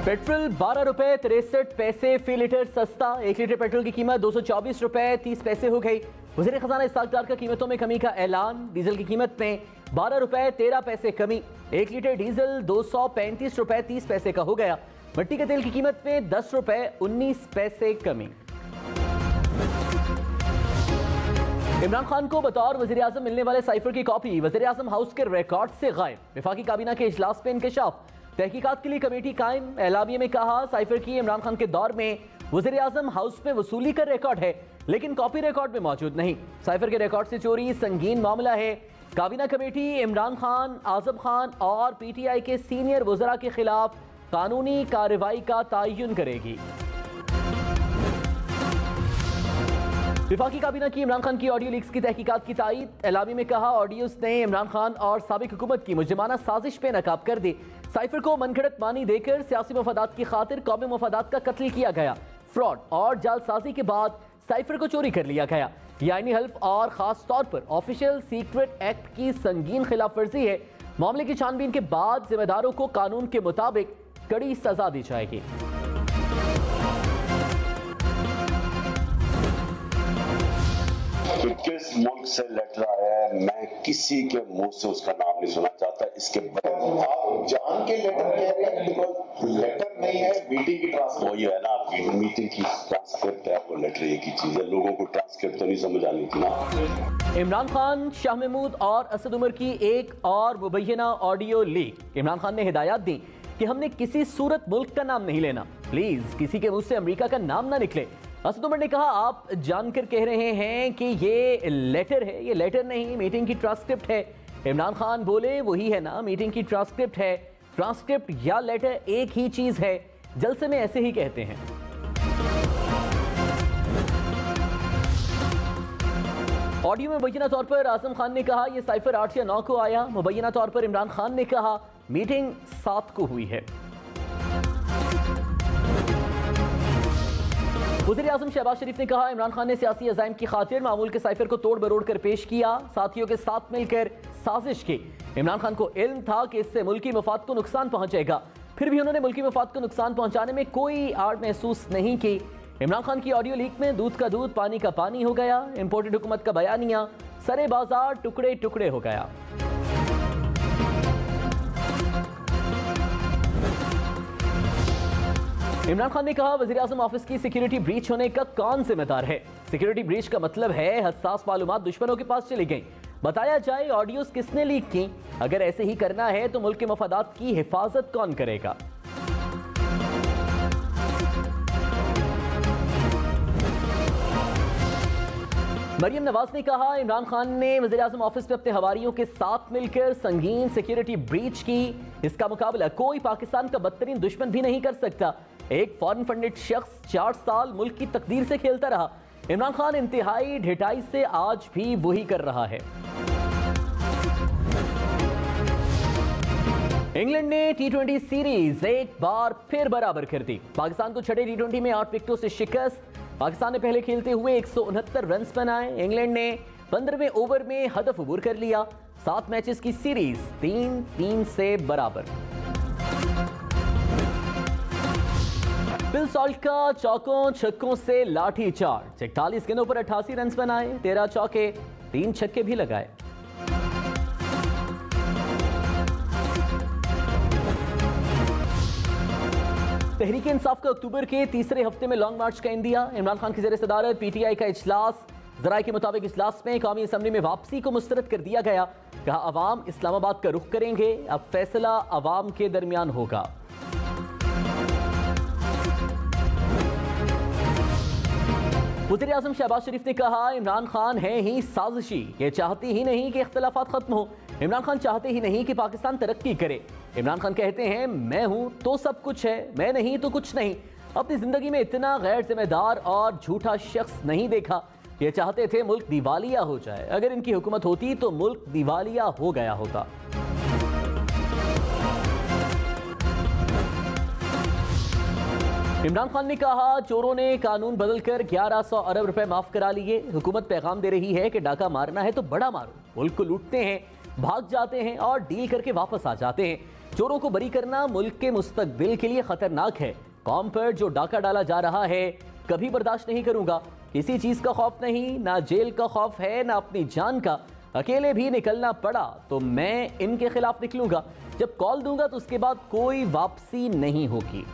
Petrol 12 रुपए 63 पैसे फी litre सस्ता। 1 लीटर पेट्रोल की कीमत 224 रुपए 30 पैसे हो गई। वज़ीर खजाना इसहाक डार का कीमतों में कमी का ऐलान। डीजल की कीमत में 12 रुपए 13 पैसे कमी। 1 लीटर डीजल 235 रुपए 30 पैसे का हो गया। मिट्टी के तेल की कीमत में 10 रुपए 19 पैसे कमी। इमरान खान को बतौर वज़ीर आज़म मिलने वाले साइफर की कॉपी वज़ीर आज़म हाउस के रिकॉर्ड से गायब। वफाकी काबीना के इजलास में इंकशाफ। तहकीकात के लिए कमेटी कायम। एलामिया में कहा साइफर की इमरान खान के दौर में वज़ीर आज़म हाउस में वसूली का रिकॉर्ड है, लेकिन कॉपी रिकॉर्ड में मौजूद नहीं। साइफर के रिकॉर्ड से चोरी संगीन मामला है। काबीना कमेटी इमरान खान, आजम खान और PTI के सीनियर वज़रा के खिलाफ कानूनी कार्रवाई का तयन करेगी। वफाकी काबीना की इमरान खान की ऑडियो लीक्स की तहकीकात की तायीद। एलामी में कहा ऑडियोज ने इमरान खान और साबिक हुकूमत की मुजरिमाना साजिश पे नकाब कर दी। साइफर को मनगढ़ंत मानी देकर सियासी मफादात की खातिर कौमी मफादात का कत्ल किया गया। फ्रॉड और जालसाजी के बाद साइफर को चोरी कर लिया गया। यह आईनी हल्फ और खास तौर पर ऑफिशियल सीक्रेट एक्ट की संगीन खिलाफ वर्जी है। मामले की छानबीन के बाद जिम्मेदारों को कानून के मुताबिक कड़ी सजा दी जाएगी। किस मुल्क से लेटर आया है, मैं किसी के मुंह से उसका नाम नहीं सुनना चाहता। इसके आप जान के लेटर कह रहे हैं, बिकॉज लेटर नहीं है, मीटिंग की ट्रांसक्रिप्ट। वही है ना, आपकी मीटिंग की ट्रांसक्रिप्ट है, वो लेटर एक ही चीज है। लोगों को ट्रांसक्रिप्ट तो नहीं समझ आनी थी ना। इमरान खान, शाह महमूद और असद उमर की एक और मुबैना ऑडियो लीक। इमरान खान ने हिदायत दी कि हमने किसी सूरत मुल्क का नाम नहीं लेना, प्लीज किसी के मुंह से अमेरिका का नाम ना निकले। असद उमर ने कहा आप जानकर कह रहे हैं कि ये लेटर है, ये लेटर नहीं, मीटिंग की ट्रांसक्रिप्ट है। इमरान खान बोले वही है ना, मीटिंग की ट्रांसक्रिप्ट है। ट्रांसक्रिप्ट या लेटर एक ही चीज है, जलसे में ऐसे ही कहते हैं। ऑडियो में मुबैना तौर पर आजम खान ने कहा यह साइफर 8 या 9 को आया। मुबैना तौर पर इमरान खान ने कहा मीटिंग 7 को हुई है। वज़ीर आज़म शहबाज शरीफ ने कहा इमरान खान ने सियासी अज़ाइम की खातिर मामूल के साइफर को तोड़ मरोड़ कर पेश किया, साथियों के साथ मिलकर साजिश की। इमरान खान को इल्म था कि इससे मुल्की मफाद को नुकसान पहुंचेगा, फिर भी उन्होंने मुल्की मफाद को नुकसान पहुंचाने में कोई आड़ महसूस नहीं की। इमरान खान की ऑडियो लीक में दूध का दूध पानी का पानी हो गया। इंपोर्टेड हुकूमत का बयानिया सरे बाजार टुकड़े टुकड़े हो गया। इमरान खान ने कहा वज़ीर आज़म ऑफिस की सिक्योरिटी ब्रीच होने का कौन जिम्मेदार है। सिक्योरिटी ब्रीच का मतलब है हसास मालूमात दुश्मनों के पास चली गई। बताया जाए ऑडियोज किसने लीक की। अगर ऐसे ही करना है तो मुल्क के मफादात की हिफाजत कौन करेगा। मरियम नवाज ने कहा इमरान खान ने वज़ीर आज़म ऑफिस में अपने हवारियों के साथ मिलकर संगीन सिक्योरिटी ब्रीच की। इसका मुकाबला कोई पाकिस्तान का बदतरीन दुश्मन भी नहीं कर सकता। एक फॉरेन फंडेड शख्स 4 साल मुल्क की तकदीर से खेलता रहा। इमरान खान इंतहाई ढिठाई से आज भी वही कर रहा है। इंग्लैंड ने T20 सीरीज एक बार फिर बराबर कर दी। पाकिस्तान को छठे T20 में 8 विकेटों से शिकस्त। पाकिस्तान ने पहले खेलते हुए 169 रन बनाए। इंग्लैंड ने 15वें ओवर में हदफ अबूर कर लिया। 7 मैचेस की सीरीज 3-3 से बराबर। बिल सॉल्ट का चौकों छक्कों से लाठी चार्ज। 41 गेंदों पर 88 रन बनाए, 13 चौके 3 छक्के भी लगाए। तहरीक इंसाफ का अक्टूबर के तीसरे हफ्ते में लॉन्ग मार्च का इंदिया। इमरान खान की ज़ेर सदारत PTI का इजलास। ज़राए के मुताबिक इजलास में कौमी असम्बली में वापसी को मुस्तरद कर दिया गया। कहा अवाम इस्लामाबाद का रुख करेंगे, अब फैसला अवाम के दरमियान होगा। वज़ीर आज़म शहबाज शरीफ ने कहा इमरान खान है ही साजिशी, ये चाहते ही नहीं कि इख्तलाफात खत्म हो। इमरान खान चाहते ही नहीं कि पाकिस्तान तरक्की करे। इमरान खान कहते हैं मैं हूं तो सब कुछ है, मैं नहीं तो कुछ नहीं। अपनी जिंदगी में इतना गैर जिम्मेदार और झूठा शख्स नहीं देखा। ये चाहते थे मुल्क दिवालिया हो जाए। अगर इनकी हुकूमत होती तो मुल्क दिवालिया हो गया होता। इमरान खान ने कहा चोरों ने कानून बदलकर 1100 अरब रुपए माफ करा लिए। हुकूमत पैगाम दे रही है कि डाका मारना है तो बड़ा मारो, मुल्क को लूटते हैं भाग जाते हैं और डील करके वापस आ जाते हैं। चोरों को बरी करना मुल्क के मुस्तकबिल के लिए खतरनाक है। कौम पर जो डाका डाला जा रहा है कभी बर्दाश्त नहीं करूंगा। किसी चीज का खौफ नहीं, ना जेल का खौफ है ना अपनी जान का। अकेले भी निकलना पड़ा तो मैं इनके खिलाफ निकलूंगा। जब कॉल दूंगा तो उसके बाद कोई वापसी नहीं होगी।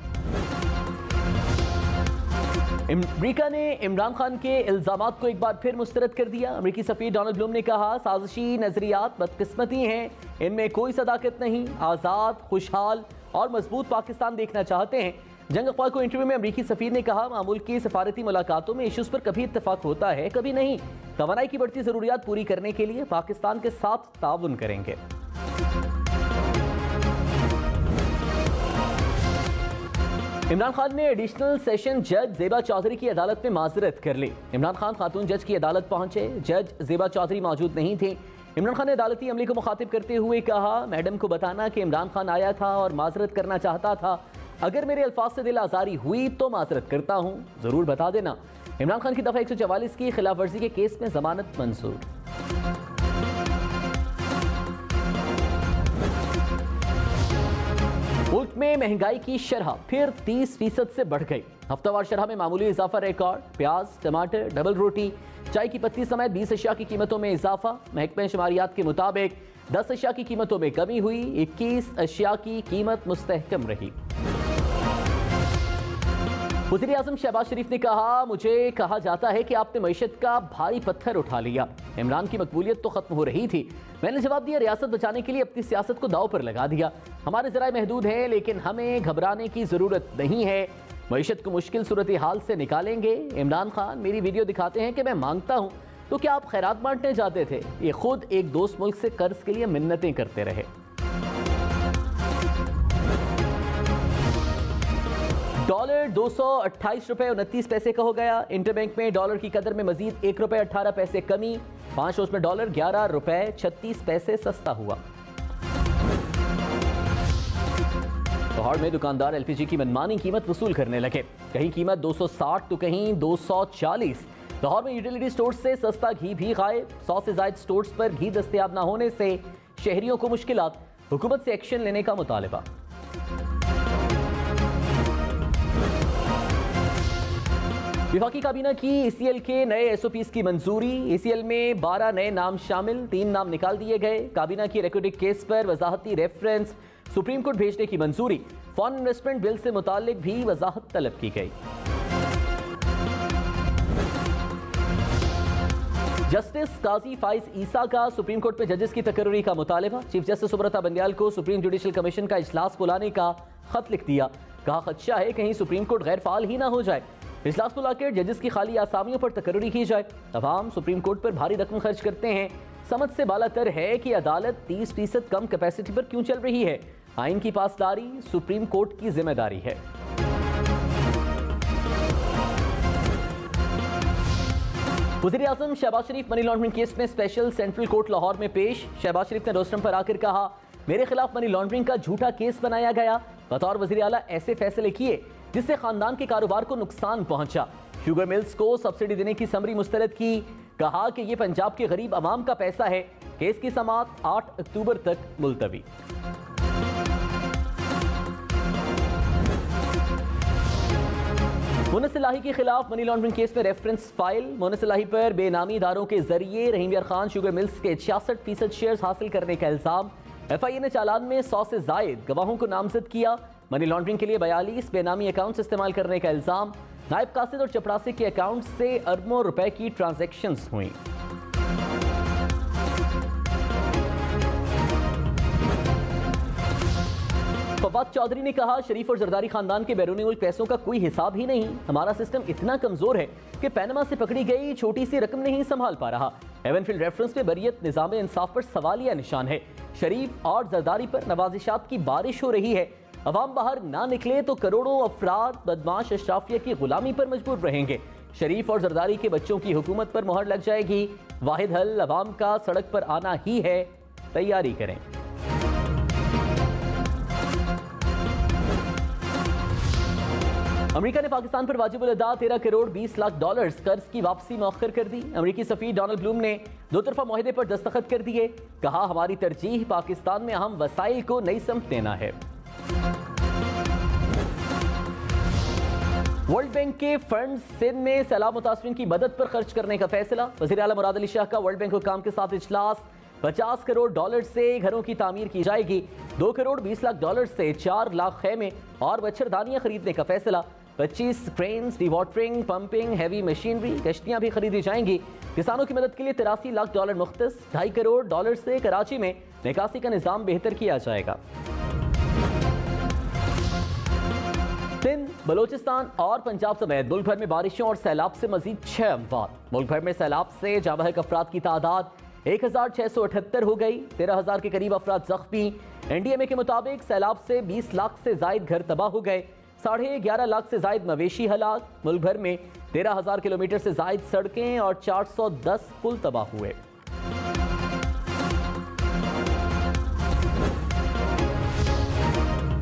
अमेरिका ने इमरान खान के इल्जामात को एक बार फिर मुस्तरद कर दिया। अमेरिकी सफीर डोनाल्ड ब्लूम ने कहा, साजिशी नजरियात बदकिस्मती हैं, इनमें कोई सदाकत नहीं। आज़ाद, खुशहाल और मजबूत पाकिस्तान देखना चाहते हैं। जंग अखबार को इंटरव्यू में अमेरिकी सफीर ने कहा, मामूल की सफारती मुलाकातों में इश्यूज पर कभी इत्तेफाक होता है, कभी नहीं। तवानाई की बढ़ती जरूरियात पूरी करने के लिए पाकिस्तान के साथ ताउन करेंगे। इमरान खान ने एडिशनल सेशन जज जेबा चौधरी की अदालत में माजरत कर ली। इमरान खान खातून जज की अदालत पहुंचे। जज जेबा चौधरी मौजूद नहीं थे। इमरान खान ने अदालती अमले को मुखातिब करते हुए कहा, मैडम को बताना कि इमरान खान आया था और माजरत करना चाहता था। अगर मेरे अल्फाज से दिल आजारी हुई तो माजरत करता हूं, जरूर बता देना। इमरान खान की दफा 144 की खिलाफ वर्जी के केस में जमानत मंजूर। मुल्क में महंगाई की शरह फिर 30% से बढ़ गई। हफ्तावार शरह में मामूली इजाफा रिकॉर्ड। प्याज, टमाटर, डबल रोटी, चाय की पत्ती समेत 20 अशिया की कीमतों में इजाफा। महकमे शुमारियात के मुताबिक 10 अशिया की कीमतों में कमी हुई। 21 अशिया की कीमत मुस्तहकम रही। वज़ीर आज़म शहबाज शरीफ ने कहा, मुझे कहा जाता है कि आपने मईशत का भारी पत्थर उठा लिया। इमरान की मकबूलियत तो खत्म हो रही थी। मैंने जवाब दिया, रियासत बचाने के लिए अपनी सियासत को दाव पर लगा दिया। हमारे ज़राए महदूद हैं, लेकिन हमें घबराने की ज़रूरत नहीं है। मईशत को मुश्किल सूरत हाल से निकालेंगे। इमरान खान मेरी वीडियो दिखाते हैं कि मैं मांगता हूँ, तो क्या आप खैरात बांटने जाते थे? ये खुद एक दोस्त मुल्क से कर्ज के लिए मिन्नतें करते रहे। डॉलर 228 रुपए 29 पैसे का हो गया। इंटरबैंक में डॉलर की कदर में मजीद 1 रुपए 18 पैसे कमी। 5 रोज में डॉलर 11 रुपए 36 पैसे सस्ता हुआ। लाहौर में दुकानदार एलपीजी की मनमानी कीमत वसूल करने लगे। कहीं कीमत 260 तो कहीं 240। लाहौर में यूटिलिटी स्टोर से सस्ता घी भी गायब। 100 से ज्यादा स्टोर्स पर घी दस्तयाब न होने से शहरियों को मुश्किलात। हुकूमत से एक्शन लेने का मुतालबा। वफाकी काबीना की ईसीएल के नए एसओपीज की मंजूरी। ईसीएल में 12 नए नाम शामिल, 3 नाम निकाल दिए गए। काबीना की रिक्रूटिंग केस पर वजाहती रेफरेंस सुप्रीम कोर्ट भेजने की मंजूरी। फॉरेन इन्वेस्टमेंट बिल से मुतालिक भी वजाहत तलब की गई। जस्टिस काजी फाइज ईसा का सुप्रीम कोर्ट में जजेस की तकर्री का मुतालबा। चीफ जस्टिस सुब्रता बंदयाल को सुप्रीम जुडिशल कमीशन का इजलास बुलाने का खत लिख दिया। कहा, खदशा है कहीं सुप्रीम कोर्ट गैर फाल ही ना हो जाए। इजलास बुलाकर जजेस की खाली आसामियों पर तकर्री की जाए। अवाम सुप्रीम कोर्ट पर भारी रकम खर्च करते हैं। समझ से बालातर है कि अदालत 30% कम कैपेसिटी पर क्यों चल रही है। आइन की पासदारी सुप्रीम कोर्ट की जिम्मेदारी है। वज़ीर आज़म शहबाज शरीफ मनी लॉन्ड्रिंग केस में स्पेशल सेंट्रल कोर्ट लाहौर में पेश। शहबाज शरीफ ने रोस्टम पर आकर कहा, मेरे खिलाफ मनी लॉन्ड्रिंग का झूठा केस बनाया गया। बतौर वज़ीर आला ऐसे फैसले किए जिससे खानदान के कारोबार को नुकसान पहुंचा। शुगर मिल्स को सब्सिडी देने की समरी मुस्तरद की। कहा कि यह पंजाब के गरीब अवाम का पैसा है। केस की समाअत 8 अक्टूबर तक मुलतवी। मोनस इलाही के खिलाफ मनी लॉन्ड्रिंग केस में रेफरेंस फाइल। मोनस इलाही पर बेनामी इदारों के जरिए रहीम यार खान शुगर मिल्स के 66% शेयर्स हासिल करने का इल्जाम। एफआईए ने चालान में 100 से जायद गवाहों को नामजद किया। मनी लॉन्ड्रिंग के लिए 42 बेनामी अकाउंट्स इस्तेमाल करने का इल्जाम। नायब कासिद और चपरासी के अकाउंट से अरबों रुपए की ट्रांजैक्शंस हुई। फवाद चौधरी ने कहा, शरीफ और जरदारी खानदान के बैरूनी मुल्क पैसों का कोई हिसाब ही नहीं। हमारा सिस्टम इतना कमजोर है कि पैनमा से पकड़ी गई छोटी सी रकम नहीं संभाल पा रहा। एवनफील्ड रेफरेंस में बरियत निजाम इंसाफ पर सवालिया निशान है। शरीफ और जरदारी पर नवाजिशात की बारिश हो रही है। अवाम बाहर ना निकले तो करोड़ों अफराद बदमाश अशराफिया की गुलामी पर मजबूर रहेंगे। शरीफ और जरदारी के बच्चों की हुकूमत पर मोहर लग जाएगी। वाहिद हल अवाम का सड़क पर आना ही है। तैयारी करें। अमेरिका ने पाकिस्तान पर वाजिबुल अदा 13 करोड़ 20 लाख डॉलर्स कर्ज की वापसी मौखर कर दी। अमेरिकी सफीर डोनाल्ड ब्लूम ने दो तरफा मुआहदे पर दस्तखत कर दिए। कहा, हमारी तरजीह पाकिस्तान में अहम वसाइल को नई समत देना है। वर्ल्ड बैंक के फंड सिंध में सैलाब मुतासरीन की मदद पर खर्च करने का फैसला। वज़ीर आला मुराद अली शाह का वर्ल्ड बैंक हुकाम के साथ इजलास। 50 करोड़ डॉलर से घरों की तामीर की जाएगी। 2 करोड़ 20 लाख डॉलर से 4 लाख खेमे और मच्छरदानियां खरीदने का फैसला। 25 cranes, dewatering, pumping, heavy machinery, कश्तियां भी खरीदी जाएंगी। किसानों की मदद के लिए 83 लाख डॉलर मुख्तस। 2.5 करोड़ डॉलर से कराची में निकासी का निजाम बेहतर किया जाएगा। सिंध, बलोचिस्तान और पंजाब समेत मुल्क भर में बारिशों और सैलाब से मजीद 6 अमवात। मुल्क भर में सैलाब से जाबहक अफराद की तादाद 1678 हो गई। 13,000 के करीब अफराद जख्मी। एनडीएमए के मुताबिक सैलाब से 20 लाख से जायद घर तबाह हो गए। 11.5 लाख से जायद मवेशी हलाक। मुल्क भर में 13,000 किलोमीटर से जायद सड़कें और 410 पुल तबाह हुए।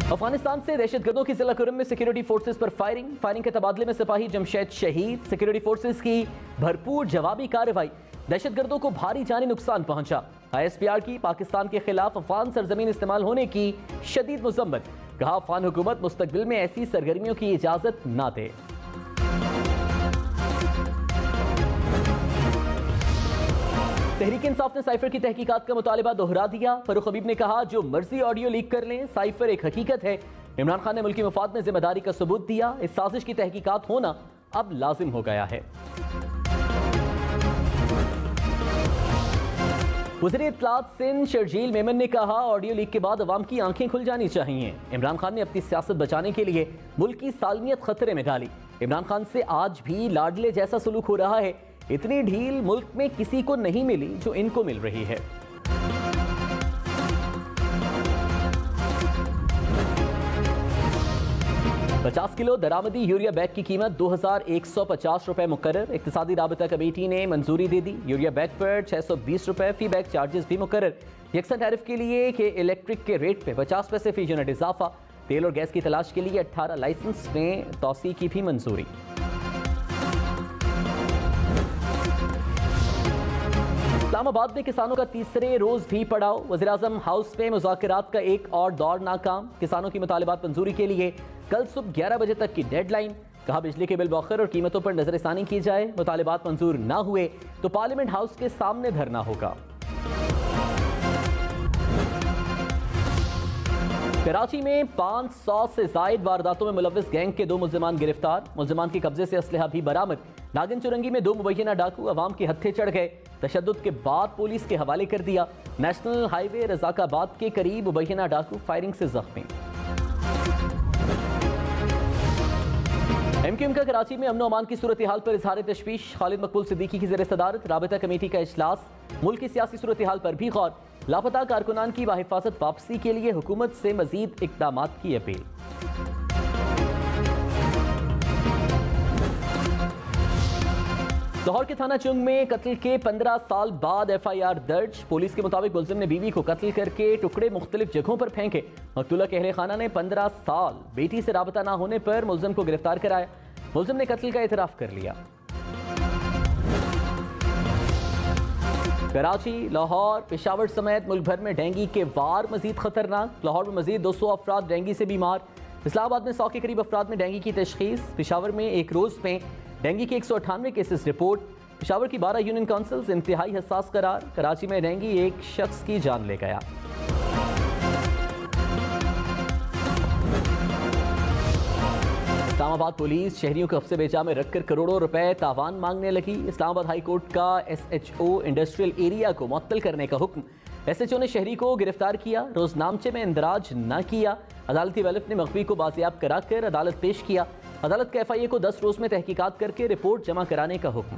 अफगानिस्तान से दहशतगर्दों की जिला कुरम में सिक्योरिटी फोर्सेस पर फायरिंग के तबादले में सिपाही जमशेद शहीद। सिक्योरिटी फोर्सेस की भरपूर जवाबी कार्रवाई, दहशतगर्दों को भारी जानी नुकसान पहुंचा। ISPR की पाकिस्तान के खिलाफ अफगान सरजमीन इस्तेमाल होने की शदीद मुज़म्मत। कहा, अफगान हुकूमत मुस्तकबिल में ऐसी सरगर्मियों की इजाजत ना दे। तहरीक इंसाफ ने साइफर की तहकीकात का मुतालिबा दोहरा दिया। फरूख हबीब ने कहा, जो मर्जी ऑडियो लीक कर लें, साइफर एक हकीकत है। इमरान खान ने मुल्की मफाद में जिम्मेदारी का सबूत दिया। इस साजिश की तहकीकात होना अब लाजिम हो गया है। वज़ीर इत्तलात सिंध शर्जील मेमन ने कहा, ऑडियो लीक के बाद अवाम की आंखें खुल जानी चाहिए। इमरान खान ने अपनी सियासत बचाने के लिए मुल्क की सालमियत खतरे में डाली। इमरान खान से आज भी लाडले जैसा सलूक हो रहा है। इतनी ढील मुल्क में किसी को नहीं मिली जो इनको मिल रही है। ₹50 किलो दरामदी यूरिया बैग की कीमत 2150 रुपए मुकर्रर। इक्तिसादी राबता कमेटी ने मंजूरी दे दी। यूरिया बैग पर 620 रुपए फी बैग चार्जेस भी मुकर्रर। यकसन टैरिफ के लिए कि इलेक्ट्रिक के रेट पे 50 पैसे फी यूनिट इजाफा। तेल और गैस की तलाश के लिए 18 लाइसेंस में तौसी की भी मंजूरी। इस्लामाबाद में किसानों का तीसरे रोज भी पड़ाव। वज़ीर आज़म हाउस में मुज़ाकरात का एक और दौर नाकाम। किसानों की मुतालिबात मंजूरी के लिए कल सुबह 11 बजे तक की डेडलाइन। कहा, बिजली के बिल बौखर और कीमतों पर नजरसानी की जाए। मुतालिबात मंजूर ना हुए तो पार्लियामेंट हाउस के सामने धरना होगा। कराची में 500 से जायद वारदातों में मुलव्विस गैंग के 2 मुल्जिमान गिरफ्तार। मुल्जिमान के कब्जे से असलहा भी बरामद। नागिन चुरंगी में 2 मुबैना डाकू अवाम के हत्थे चढ़ गए। तशद्दुद के बाद पुलिस के हवाले कर दिया। नेशनल हाईवे रजाकाबाद के करीब मुबैना डाकू फायरिंग से जख्मी। MQM का कराची में अमन और अमान की सूरत हाल पर इजहार तशवीश। खालिद मकबूल सिद्दीकी की ज़ेर सदारत राबता कमेटी का इजलास। मुल्क की सियासी सूरत हाल पर भी गौर। लापता कारकुनान की बाहिफाजत वापसी के लिए हुकूमत से मजीद इक़दामात की अपील। लाहौर के थाना चुंग में कत्ल के 15 साल बाद FIR दर्ज। पुलिस के मुताबिक मुल्जिम ने बीवी को कत्ल करके टुकड़े मुख्तलिफ जगहों पर फेंके। मकतूला के अहले खाना ने 15 साल बेटी से राबता ना होने पर मुल्जिम को गिरफ्तार कराया। मुल्जिम ने कत्ल का एतराफ कर लिया। कराची, लाहौर, पेशावर समेत मुल्क भर में डेंगू के वार मजीद खतरनाक। लाहौर में मजीद 200 अफराद डेंगू से बीमार। इस्लामाबाद में 100 के करीब अफराद में डेंगू की तशखीस। पेशावर में एक रोज में डेंगू के 198 केसेस रिपोर्ट। पेशावर की 12 यूनियन काउंसिल्स इंतहाई हसास करार। कराची में डेंगू एक शख्स की जान ले गया। इस्लामाबाद पुलिस शहरियों को हफ्ते बेजा में रखकर करोड़ों रुपए तावान मांगने लगी। इस्लामाबाद हाई कोर्ट का SHO इंडस्ट्रियल एरिया को मुअत्तल करने का हुक्म। SHO ने शहरी को गिरफ्तार किया, रोजनामचे में इंदराज न किया। अदालती वल्फ ने मखवी को बाजियाब कराकर अदालत पेश किया। अदालत का FIA को 10 रोज में तहकीकात करके रिपोर्ट जमा कराने का हुक्म।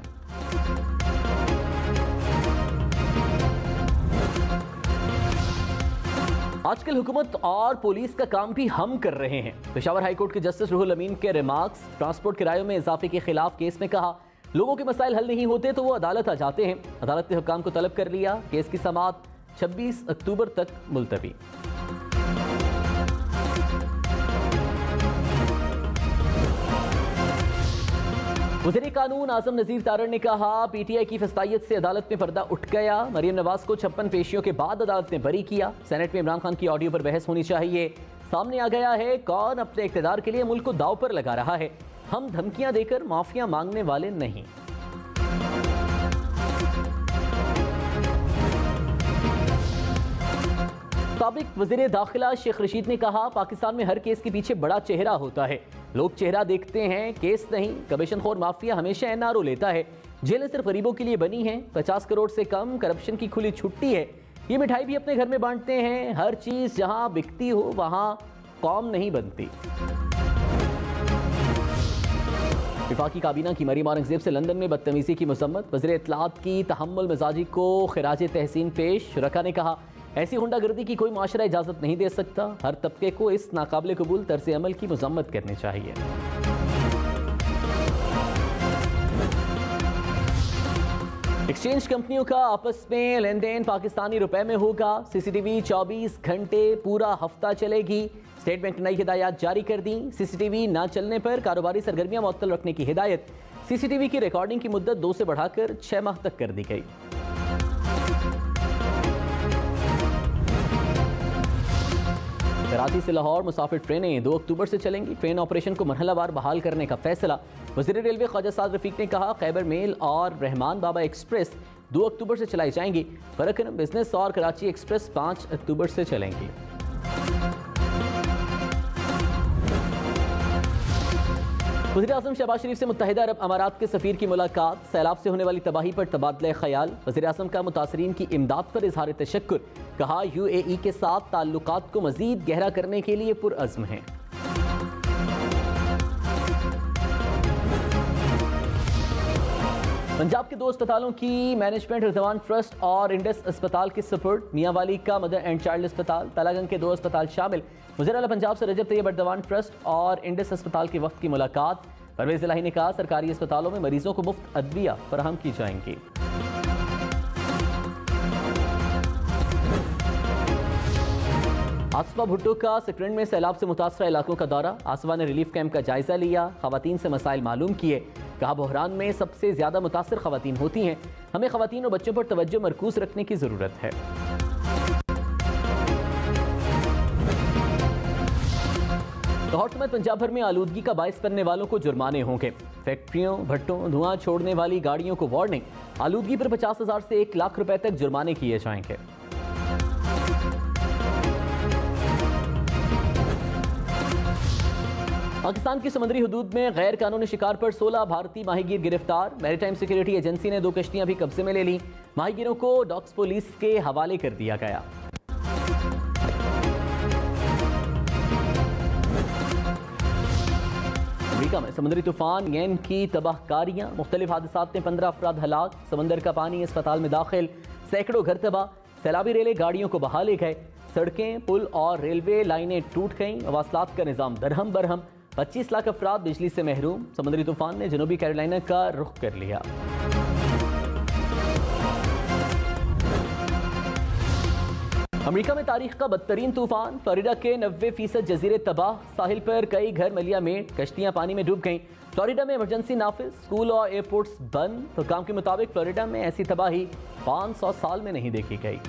आजकल हुकूमत और पुलिस का काम भी हम कर रहे हैं। पेशावर हाईकोर्ट के जस्टिस रूहुल अमीन के रिमार्क्स। ट्रांसपोर्ट किरायों में इजाफे के खिलाफ केस में कहा, लोगों के मसाइल हल नहीं होते तो वो अदालत आ जाते हैं। अदालत ने हुक्काम को तलब कर लिया। केस की समाअत 26 अक्टूबर तक मुलतवी। वज़ीर कानून आज़म नज़ीर तारड़ ने कहा, PTI की फस्तायत से अदालत में पर्दा उठ गया। मरियम नवाज को 56 पेशियों के बाद अदालत ने बरी किया। सेनेट में इमरान खान की ऑडियो पर बहस होनी चाहिए। सामने आ गया है कौन अपने इक़्तिदार के लिए मुल्क को दाव पर लगा रहा है। हम धमकियां देकर माफिया मांगने वाले नहीं। साबिक वज़ीर दाखिला शेख रशीद ने कहा, पाकिस्तान में हर केस के पीछे बड़ा चेहरा होता है। लोग चेहरा देखते हैं, केस नहीं। कमीशन खोर माफिया हमेशा NRO लेता है। जेलें सिर्फ गरीबों के लिए बनी हैं। 50 करोड़ से कम करप्शन की खुली छुट्टी है। ये मिठाई भी अपने घर में बांटते हैं। हर चीज जहां बिकती हो वहां कौम नहीं बनती। वफाकी काबीना की मरीम औरंगजेब से लंदन में बदतमीजी की मजम्मत। वज़ीर इत्तलात की तहम्मुल मिजाजी को खिराज तहसीन पेश। शुरका ने कहा, ऐसी गुंडागर्दी की कोई माशरा इजाजत नहीं दे सकता। हर तबके को इस नाकाबिल कबूल तर्ज अमल की मजम्मत करनी चाहिए। एक्सचेंज कंपनियों का आपस में लेन देन पाकिस्तानी रुपए में होगा। CCTV 24 घंटे पूरा हफ्ता चलेगी। स्टेट बैंक ने नई हिदायत जारी कर दी। CCTV ना चलने पर कारोबारी सरगर्मियां मुअत्तल रखने की हिदायत। CCTV की रिकॉर्डिंग की मुद्दत 2 से बढ़ाकर 6 माह तक कर दी गई। कराची से लाहौर मुसाफिर ट्रेनें 2 अक्टूबर से चलेंगी। ट्रेन ऑपरेशन को मरहलावार बहाल करने का फैसला। वज़ीर रेलवे ख्वाजा साद रफीक ने कहा, खैबर मेल और रहमान बाबा एक्सप्रेस 2 अक्टूबर से चलाई जाएंगी। फरकन बिजनेस और कराची एक्सप्रेस 5 अक्टूबर से चलेंगी। वज़ीर आज़म शहबाज शरीफ से मुत्तहिदा अरब अमारात के सफ़ीर की मुलाकात। सैलाब से होने वाली तबाही पर तबादला ख्याल। वज़ीर आज़म का मुतासरीन की इमदाद पर इजहार तशक्कुर। कहा, UAE के साथ ताल्लुकात को मज़ीद गहरा करने के लिए पुरअज़्म हैं। पंजाब के 2 अस्पतालों की मैनेजमेंट रिजवान ट्रस्ट और इंडस अस्पताल के सपोर्ट। मियांवाली का मदर एंड चाइल्ड अस्पताल, तलागंग के 2 अस्पताल शामिल। वज़ीर आला पंजाब से रजब तैयब अर्दवान ट्रस्ट और इंडस अस्पताल के वक्त की मुलाकात। परवेज़ इलाही ने कहा, सरकारी अस्पतालों में मरीजों को मुफ्त अदविया फराहम की जाएंगी। आसफा भुट्टो का सिकरन में सैलाब से मुतासरा इलाकों का दौरा। आसफा ने रिलीफ कैंप का जायजा लिया। खवातीन से मसाइल मालूम किए। कहा, बहरान में सबसे ज्यादा मुतासर खवातीन होती हैं। हमें खवातीन और बच्चों पर तवज्जो मरकूज रखने की जरूरत है। लाहौर समेत पंजाब भर में आलूदगी का बायस बनने वालों को जुर्माने होंगे। फैक्ट्रियों, भट्टों, धुआं छोड़ने वाली गाड़ियों को वार्निंग। आलूदगी पर 50,000 से 1 लाख रुपए तक जुर्माने किए जाएंगे। पाकिस्तान की समुद्री हदूद में गैर कानूनी शिकार पर 16 भारतीय माहीगीर गिरफ्तार। मैरीटाइम सिक्योरिटी एजेंसी ने 2 कश्तियां भी कब्जे में ले ली। माहीगीरों को डॉक्स पुलिस के हवाले कर दिया गया। अमेरिका में समुद्री तूफान येन की तबाहकारियां। मुख्तलिफ हादसात में 15 अफराद हलाक। समंदर का पानी अस्पताल में दाखिल। सैकड़ों घर तबाह। सैलाबी रेले गाड़ियों को बहा ले गए। सड़कें, पुल और रेलवे लाइनें टूट गईं। मवासलात का निज़ाम दरहम बरहम। 25 लाख अफराद बिजली से महरूम। समुद्री तूफान ने जनूबी कैरोलिना का रुख कर लिया। अमेरिका में तारीख का बदतरीन तूफान। फ्लोरिडा के 90% जजीरे तबाह। साहिल पर कई घर मलिया में। कश्तियां पानी में डूब गईं। फ्लोरिडा में इमरजेंसी नाफिज। स्कूल और एयरपोर्ट्स बंद। हुकाम के मुताबिक फ्लोरिडा में ऐसी तबाही 500 साल में नहीं देखी गई।